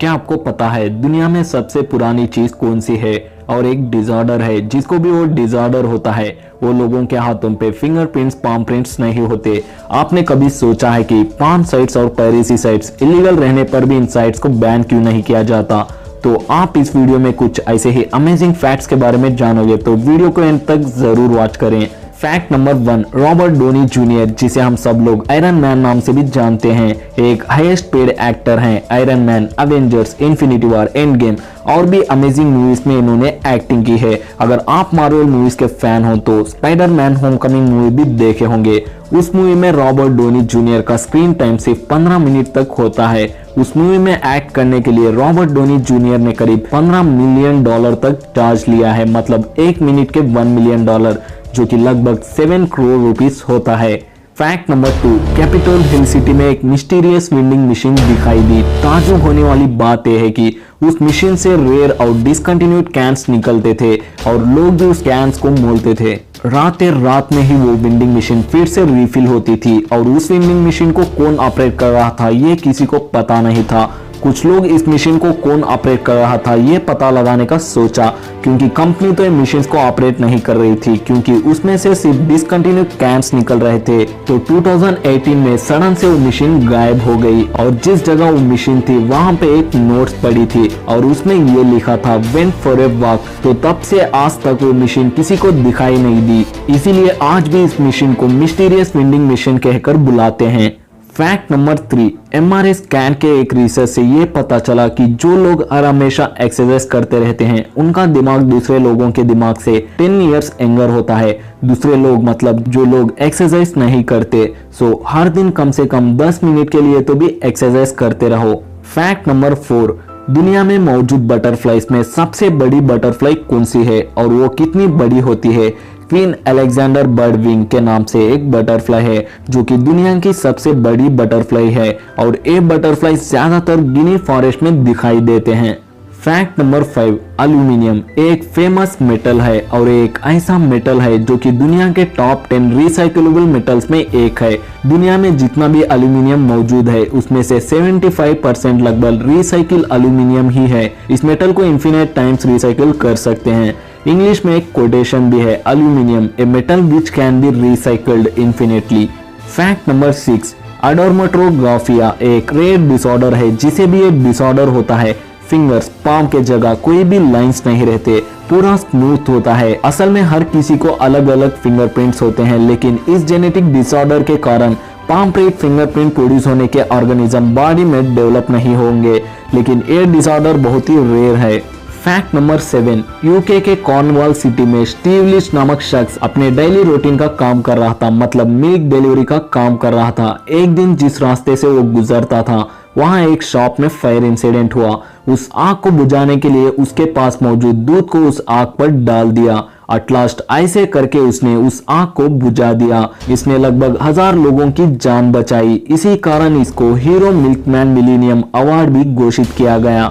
क्या आपको पता है दुनिया में सबसे पुरानी चीज कौन सी है? और एक डिसऑर्डर है जिसको भी वो डिसऑर्डर होता है वो लोगों के हाथों पे फिंगरप्रिंट्स पाम प्रिंट्स नहीं होते। आपने कभी सोचा है कि पाम साइट्स और पायरेसी साइट्स इलीगल रहने पर भी इन साइट्स को बैन क्यों नहीं किया जाता? तो आप इस वीडियो में कुछ ऐसे ही अमेजिंग फैक्ट्स के बारे में जानोगे, तो वीडियो को एंड तक जरूर वॉच करें। Fact number 1, Robert Downey junior, जिसे हम सब लोग आयरन मैन नाम से भी जानते हैं, एक हाईएस्ट पेड एक्टर हैं। Iron man, Avengers, infinity war, end game और भी अमेजिंग मूवीज में इन्होंने एक्टिंग की है। अगर आप मार्वल मूवीज के फैन हो तो स्पाइडरमैन होमकमिंग मूवी भी देखे होंगे। उस मूवी में रॉबर्ट डोनी जूनियर का स्क्रीन टाइम सिर्फ 15 मिनट तक होता है। उस मूवी में एक्ट करने के लिए रॉबर्ट डोनी जूनियर ने करीब $15 मिलियन तक चार्ज लिया है, मतलब 1 मिनट के $1 मिलियन, जो कि लगभग 7 करोड़ रुपीस होता है। Fact number 2, Capitol Hill city में एक मिस्टीरियस वेंडिंग मशीन दिखाई दी। ताज्जुब होने वाली बात यह है कि उस मशीन से रेयर और डिसकंटिन्यूड कैंस निकलते थे और लोग भी उस कैंस को मोलते थे। रात में ही वो वेंडिंग मशीन फिर से रिफिल होती थी और उस वेंडिंग मशीन को कौन ऑपरेट कर रहा था ये किसी को पता नहीं था। कुछ लोग इस मशीन को कौन ऑपरेट कर रहा था ये पता लगाने का सोचा, क्योंकि कंपनी तो ये मशीन को ऑपरेट नहीं कर रही थी, क्योंकि उसमें से सिर्फ डिसकंटिन्यूड कैंस निकल रहे थे। तो 2018 में सडन से वो मशीन गायब हो गई और जिस जगह वो मशीन थी वहां पे एक नोट्स पड़ी थी और उसमें ये लिखा था वेंट फॉर ए वॉक। तो तब से आज तक वो मशीन किसी को दिखाई नहीं दी, इसीलिए आज भी इस मशीन को मिस्टीरियस वेंडिंग मशीन कहकर बुलाते हैं। फैक्ट नंबर 3, MRI स्कैन के एक रिसर्च से ये पता चला कि जो लोग हर हमेशा एक्सरसाइज करते रहते हैं उनका दिमाग दूसरे लोगों के दिमाग से 10 इयर्स यंगर होता है। दूसरे लोग मतलब जो लोग एक्सरसाइज नहीं करते, सो हर दिन कम से कम 10 मिनट के लिए तो भी एक्सरसाइज करते रहो। फैक्ट नंबर 4, दुनिया में मौजूद बटरफ्लाईज में सबसे बड़ी बटरफ्लाई कौन सी है और वो कितनी बड़ी होती है? क्वीन अलेक्जेंडर बर्ड विंग के नाम से एक बटरफ्लाई है जो कि दुनिया की सबसे बड़ी बटरफ्लाई है और ये बटरफ्लाई ज्यादातर गिनी फॉरेस्ट में दिखाई देते हैं। फैक्ट नंबर 5, एल्यूमिनियम एक फेमस मेटल है और एक ऐसा मेटल है जो कि दुनिया के टॉप 10 रिसाइक्लेबल मेटल्स में एक है। दुनिया में जितना भी एल्यूमिनियम मौजूद है उसमें से 75% लगभग रिसाइकिल एल्यूमिनियम ही है। इस मेटल को इन्फिनिट टाइम्स रिसाइकिल कर सकते हैं। इंग्लिश में एक कोटेशन भी है, aluminium a metal which can be recycled infinitely. Fact number 6, अडोर्मेट्रोग्राफिया एक रेयर डिसऑर्डर है जिसे भी एक डिसऑर्डर होता है। फिंगर्स, पाम के जगह कोई भी लाइंस नहीं रहते, पूरा स्मूथ होता है। असल में हर किसी को अलग अलग फिंगरप्रिंट्स होते हैं, लेकिन इस जेनेटिक डिसऑर्डर के कारण पाम प्रिंट फिंगरप्रिंट प्रोड्यूस होने के ऑर्गेनिज्म बॉडी में डेवलप नहीं होंगे, लेकिन ये डिसऑर्डर बहुत ही रेयर है। फैक्ट नंबर 7, यूके के कॉर्नवाल सिटी में स्टीव लिच नामक शख्स अपने डेली रूटीन का काम कर रहा था, मतलब मिल्क डिलीवरी का काम कर रहा था। एक दिन जिस रास्ते से वो गुजरता था वहां एक शॉप में फायर इंसिडेंट हुआ। उस आग को बुझाने के लिए उसके पास मौजूद दूध को उस आग पर डाल दिया। एट लास्ट ऐसे करके उसने उस आग को बुझा दिया। इसने लगभग 1000 लोगों की जान बचाई। इसी कारण इसको हीरो मिल्कमैन मिलेनियम अवार्ड भी घोषित किया गया।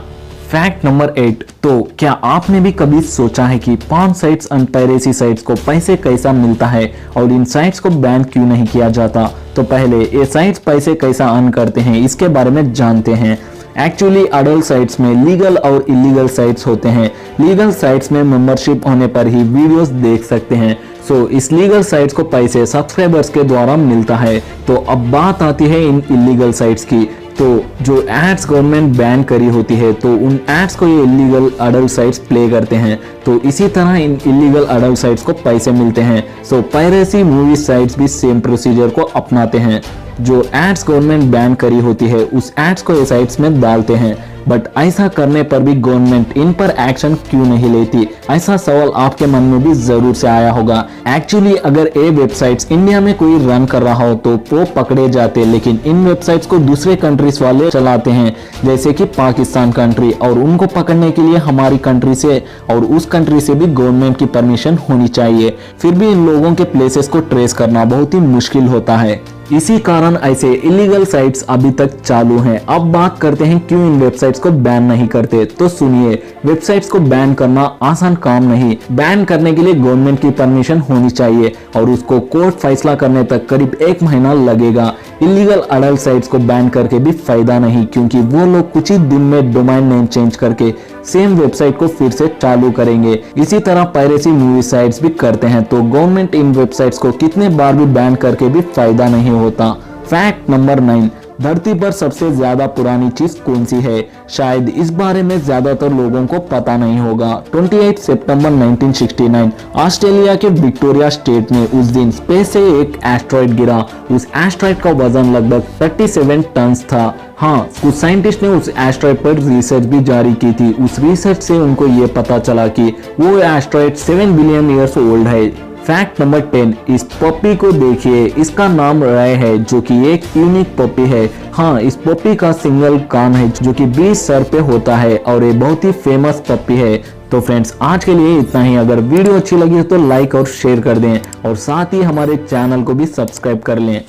फैक्ट नंबर 8, तो क्या आपने भी कभी सोचा है कि palm sites and piracy sites को पैसे कैसा मिलता है और इन साइट्स को बैन क्यों नहीं किया जाता? तो पहले ये साइट्स पैसे कैसा अर्न करते हैं इसके बारे में जानते हैं। एक्चुअली अडल्ट साइट्स में लीगल और इलीगल साइट्स होते हैं। लीगल साइट्स में मेंबरशिप होने पर ही वीडियोस देख सकते हैं। सो इस लीगल साइट्स को पैसे सब्सक्राइबर्स के द्वारा मिलता है। तो अब बात आती है इन इलीगल साइट्स की। तो जो एड्स गवर्नमेंट बैन करी होती है तो उन एड्स को ये इलीगल अडल्ट साइट्स प्ले करते हैं, तो इसी तरह इन इलीगल अडल्ट साइट्स को पैसे मिलते हैं। सो पायरेसी मूवी साइट्स भी सेम प्रोसीजर को अपनाते हैं। जो एड्स गवर्नमेंट बैन करी होती है उस एड्स को ये साइट्स में डालते हैं, बट ऐसा करने पर भी गवर्नमेंट इन पर एक्शन क्यों नहीं लेती? ऐसा सवाल आपके मन में भी जरूर से आया होगा। एक्चुअली अगर ये वेबसाइट्स इंडिया में कोई रन कर रहा हो तो वो पकड़े जाते, लेकिन इन वेबसाइट्स को दूसरे कंट्रीज वाले चलाते हैं, जैसे कि पाकिस्तान कंट्री, और उनको पकड़ने के लिए हमारी कंट्री से और उस कंट्री से भी गवर्नमेंट की परमिशन होनी चाहिए। फिर भी इन लोगों के प्लेसेस को ट्रेस करना बहुत ही मुश्किल होता है। इसी कारण ऐसे इलीगल साइट्स अभी तक चालू हैं। अब बात करते हैं क्यों इन वेबसाइट्स को बैन नहीं करते। तो सुनिए, वेबसाइट्स को बैन करना आसान काम नहीं। बैन करने के लिए गवर्नमेंट की परमिशन होनी चाहिए और उसको कोर्ट फैसला करने तक करीब 1 महीना लगेगा। इलीगल अडल्ट साइट्स को बैन करके भी फायदा नहीं, क्योंकि वो लोग कुछ ही दिन में डोमेन नेम चेंज करके सेम वेबसाइट को फिर से चालू करेंगे। इसी तरह पायरेसी मूवी साइट्स भी करते हैं, तो गवर्नमेंट इन वेबसाइट्स को कितने बार भी बैन करके भी फायदा नहीं होता। फैक्ट नंबर 9, धरती पर सबसे ज्यादा पुरानी चीज कौन सी है? शायद इस बारे में ज्यादातर लोगों को पता नहीं होगा। 28 सितंबर 1969 ऑस्ट्रेलिया के विक्टोरिया स्टेट में उस दिन स्पेस से एक एस्ट्रॉइड गिरा। उस एस्ट्रॉइड का वजन लगभग 37 टन था। हाँ, कुछ साइंटिस्ट ने उस एस्ट्रॉइड पर रिसर्च भी जारी की थी। उस रिसर्च से उनको ये पता चला कि वो एस्ट्रॉइड 7 बिलियन ईयर्स ओल्ड है। फैक्ट नंबर 10, इस पपी को देखिए, इसका नाम रय है, जो कि एक यूनिक पपी है। हाँ, इस पपी का सिंगल कान है जो कि 20 सर पे होता है और ये बहुत ही फेमस पपी है। तो फ्रेंड्स, आज के लिए इतना ही। अगर वीडियो अच्छी लगी तो लाइक और शेयर कर दें और साथ ही हमारे चैनल को भी सब्सक्राइब कर लें।